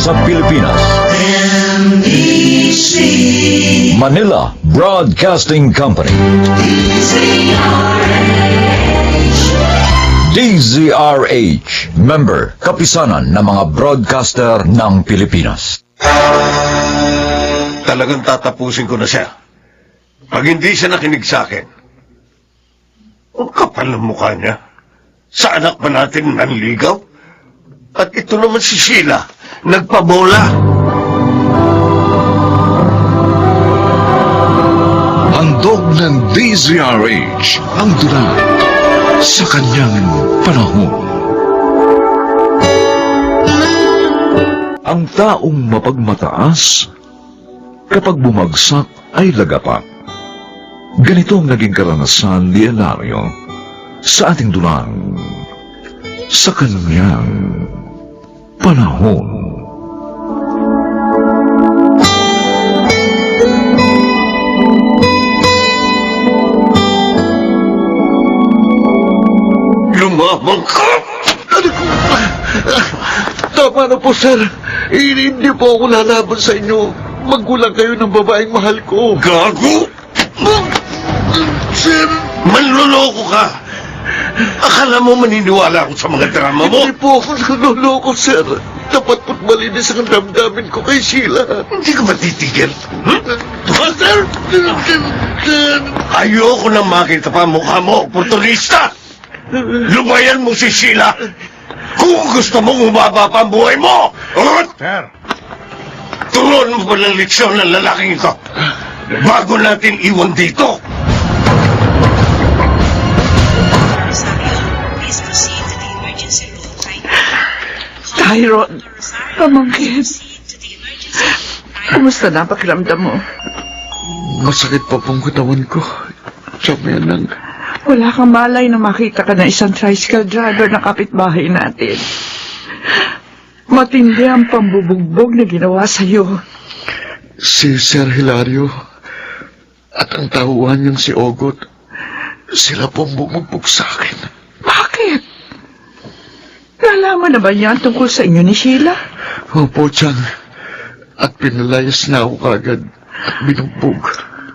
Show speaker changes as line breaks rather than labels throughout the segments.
sa Pilipinas.
NBC
Manila Broadcasting Company. DZRH, member, kapisanan ng mga broadcaster ng Pilipinas.
Talagang tatapusin ko na siya. Pag hindi siya nakinig sa akin, ang kapal ng mukha niya. Sa anak ba natin nanligaw? At ito naman si Sheila, nagpabola.
Handog ng DZRH ang dulang sa kanyang panahon. Ang taong mapagmataas, kapag bumagsak ay lagapak. Ganito ang naging karanasan ni Elario sa ating dulang sa kanyang panahon.
Lumamang ka!
Ano ko? Tama na po, sir. Hindi po ako lalaban sa inyo. Magulang kayo ng babaeng mahal ko.
Gago!
Sir,
Manloloko ka! Akala mo maniniwala ako sa mga drama mo?
hindi po ako naloloko, sir. Tapat po't malinis ang damdamin ko kay Sheila.
Hindi ka matitigil?
Sir! Sir!
Ayoko nang makita pa ang mukha mo, oportunista! Lubayan mo si Sheila! Kung gusto mong umaba pa ang buhay mo! Sir! Turuan mo pa ng leksyon ng lalaking ito bago natin iwan dito!
Rosario, please proceed to the emergency room.
Tyron, pamangkin,
Proceed to the emergency room.
kumusta na pakiramdam mo?
Masakit pa pong katawan ko. Tsaka yan lang.
Wala kang malay na makita ka na isang tricycle driver na kapitbahay natin. Matindi ang pambubugbog na ginawa sa'yo.
Si Sir Hilario at ang tauhan niyang si Ogot, sila pong bumugbog sa akin.
Bakit? Nalaman na ba niya tungkol sa inyo ni Sheila?
Opo, Chang. At pinalayas na ako kagad at binugbog.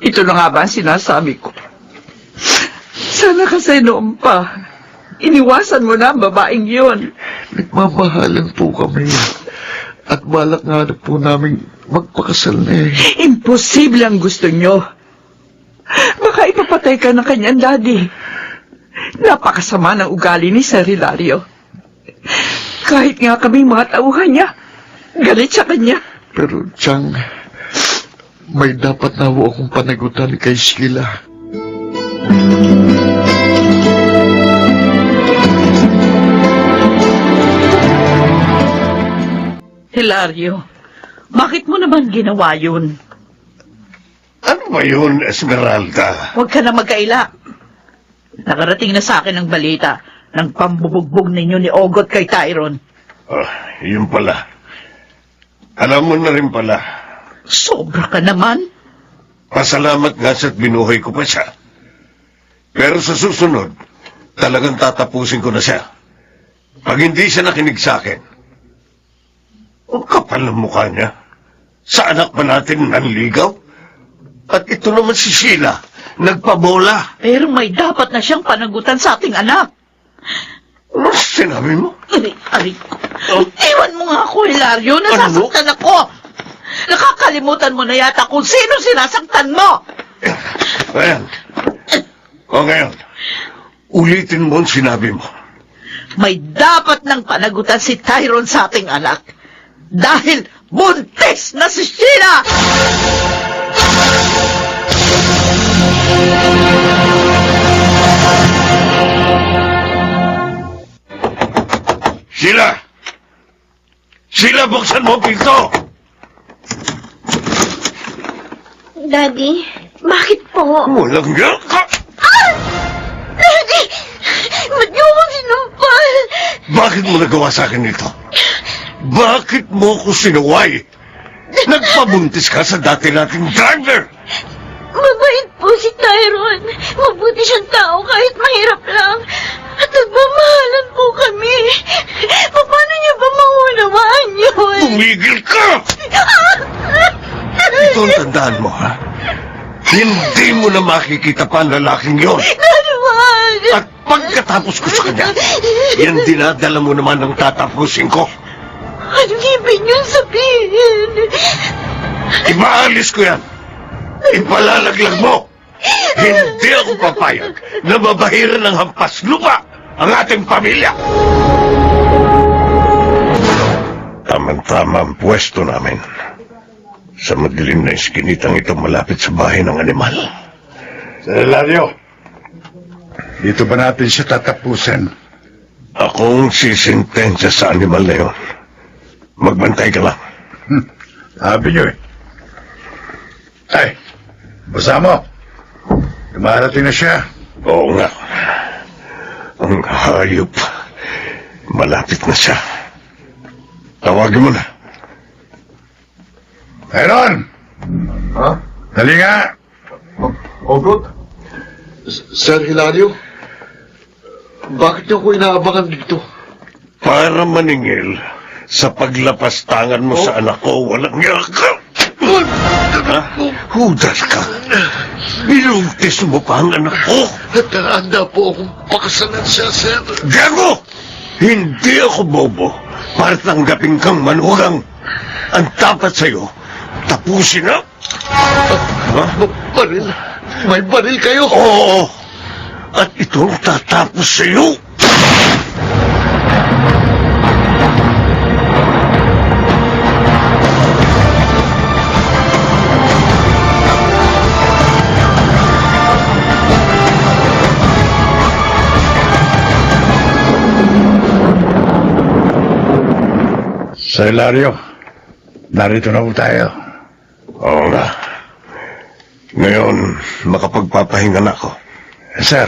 Ito na nga ba ang sinasabi ko? Sana kasi noon pa, iniwasan mo na ang babaeng yun.
Nagmamahalan po kami. At balak nga na po namin magpakasal na eh.
Imposible ang gusto nyo. Baka ipapatay ka ng kanyang daddy. Napakasama ng ugali ni Sir Hilario. Kahit nga kami mga tauhan niya, galit sa kanya.
Pero, Chang, may dapat na ho akong panagutan kay Sheila.
Hilario, bakit mo naman ginawa yun?
Ano ba yun, Esmeralda?
Huwag ka na magkaila. Nakarating na sa akin ang balita ng pambubugbog ninyo ni Ogot kay Tyron.
Yun pala. Alam mo na rin pala.
Sobra ka naman.
Pasalamat nga sa't binuhay ko pa siya. Pero sa susunod, talagang tatapusin ko na siya. Pag hindi siya nakinig sa akin, ang kapal ng mukha niya. Sa anak ba natin nanligaw? At ito naman si Sheila, nagpabola.
Pero may dapat na siyang panagutan sa ating anak.
Ano sinabi mo?
Aray ko. Iwan mo nga ako, Hilario. Nasasaktan ako. Nakakalimutan mo na yata kung sino sinasaktan mo.
Ayan. O ngayon, ulitin mo ang sinabi mo.
May dapat ng panagutan si Tyron sa ating anak. Dahil buntis na si Sheila!
Sheila! Sheila, buksan mo ang pinto!
Daddy, bakit po?
Walang nga ka!
Daddy! Ba't niyo ako sinampal?
Bakit mo nagawa sa akin ito? Bakit mo ko sinuway? Nagpabuntis ka sa dati nating driver!
Mabait po si Tyron. Mabuti siyang tao kahit mahirap lang. At nagmamahalan po kami. Paano niya ba maunawaan yun?
Tumigil tandaan mo, ha? Hindi mo na makikita pa ang lalaking yon.
Daddy, wag!
At pagkatapos ko sa kanya, yan dinadala mo naman ang tatapusin ko.
Ano ibig niyong sabihin?
Ibaalis ko yan. Ipalalaglag mo. Hindi ako papayag na mabahiran ng hampas lupa ang ating pamilya. Tama-tama ang pwesto namin. Sa madilim na iskinitang ito malapit sa bahay ng animal.
Hilario, dito ba natin siya tatapusin?
Akong sisintensya sa animal na yun. Magbantay ka lang.
Sabi niyo eh. Ay, basa mo. Dumarating na siya.
Oo nga. Ang hayop. Malapit na siya. Tawagin mo na.
Meron!
Ha?
Dali nga!
Ogot? Sir Hilario? Bakit niyo ko inaabangan dito?
Para maningil sa paglapastangan mo sa anak ko, walang yaka. Ha? Hudas ka. Binuntis mo pa ang anak ko.
Handa po akong pakasalan siya, sir.
Gago! Hindi ako bobo para tanggapin kang manugang. Ang dapat sa'yo, tapusin na. Ha?
Baril? May baril kayo?
Oo. At ito ang tatapos sa'yo.
Sa Hilario, narito na po tayo.
Oo nga. Ngayon, makapagpapahinga na ako.
Sir,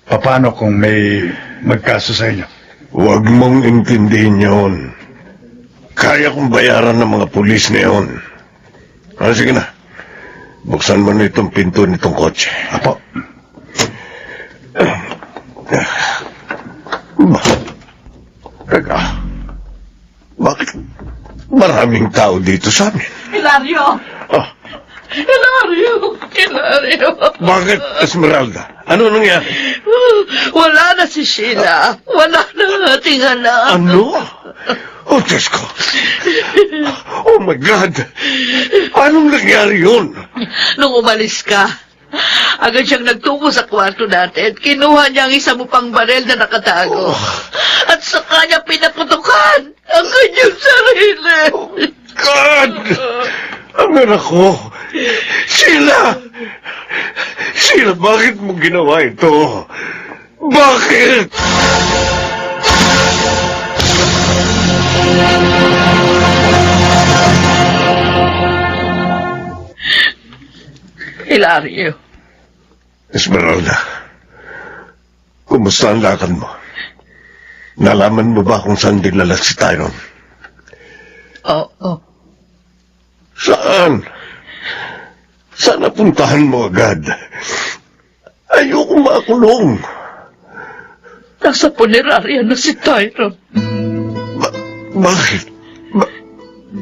paano kung may magkaso sa inyo?
Huwag mong intindihin yun. Kaya kong bayaran ng mga pulis na yun. Sige na. Buksan mo na itong pinto nitong kotse.
Apo.
Teka. Bakit maraming tao dito sa amin?
Hilario!
Oh,
Hilario! Hilario!
bakit, Esmeralda? Ano nangyari?
Wala na si Sheila. Wala na ang ating anak.
Ano? Oh, Diyos ko. Oh, my God. Anong nangyari yun?
Nung umalis ka, agad siyang nagtungo sa kwarto natin. Kinuha niya ang isa mo pang barel na nakatago. At sa kanya pinaputukan ang kanyang sarili.
God! Ang anak ko. Sheila! Sheila, bakit mo ginawa ito? Bakit?
Hilario.
Esmeralda, kumusta ang lakad mo? Nalaman mo ba kung saan dinala si Tyron?
Oo.
Saan? Saan napuntahan mo agad? Ayoko makulong.
Nasa punerarya na si Tyron.
Bakit?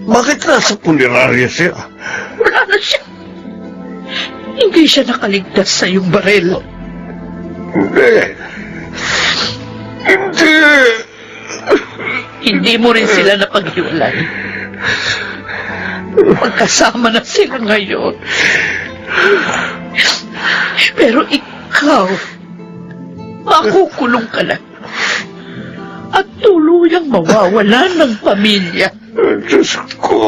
Bakit nasa punerarya siya?
Wala na siya. Hindi siya nakaligtas sa iyong barel.
Hindi. Hindi.
Hindi mo rin sila napaghiwalay. Magkasama na sila ngayon. Pero ikaw, makukulong ka lang. At tuluyang mawawalan ng pamilya.
Diyos ko,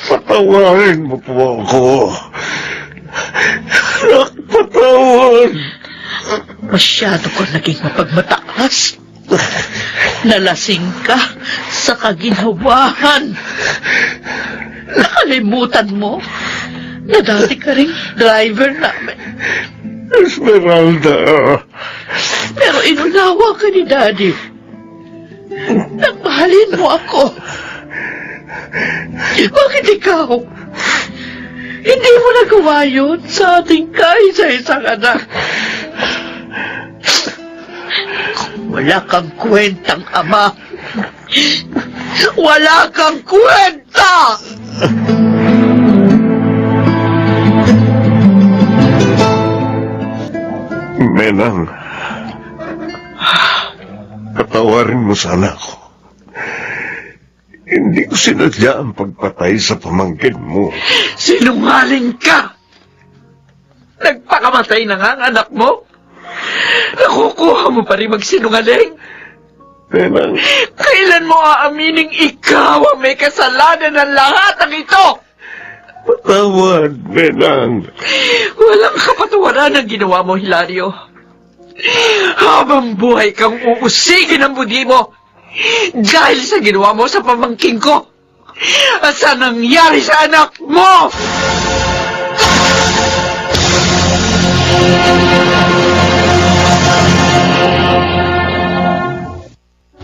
patawarin mo po ako. Patawad.
Masyado ka naging mapagmataas. Nalasing ka sa kaginhawahan. Nakalimutan mo na dati ka ring driver namin.
Esmeralda.
Pero inunawa ka ni Daddy. Nagmahalin mo ako. Bakit ikaw? Hindi mo nagawa yun sa ating kaisa-isang anak. Wala kang kwentang ama. Wala kang kwenta!
Menang, patawarin mo sana ako. Hindi ko sinadya ang pagpatay sa pamangkin mo.
Sinungaling ka! Nagpakamatay na nga ang anak mo? Nakukuha mo pa rin magsinungaling?
Menang,
Kailan mo aamining ikaw ang may kasalanan ng lahat ng ito?
patawad, Menang.
Walang kapatawaran ang ginawa mo, Hilario. Habang buhay kang uusigin ang budi mo dahil sa ginawa mo sa pamangking ko at sa nangyari sa anak mo!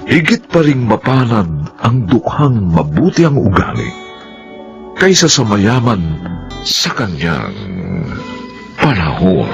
Higit pa ring mapalad ang dukhang mabuti ang ugali kaysa sa mayaman sa kanyang panahon.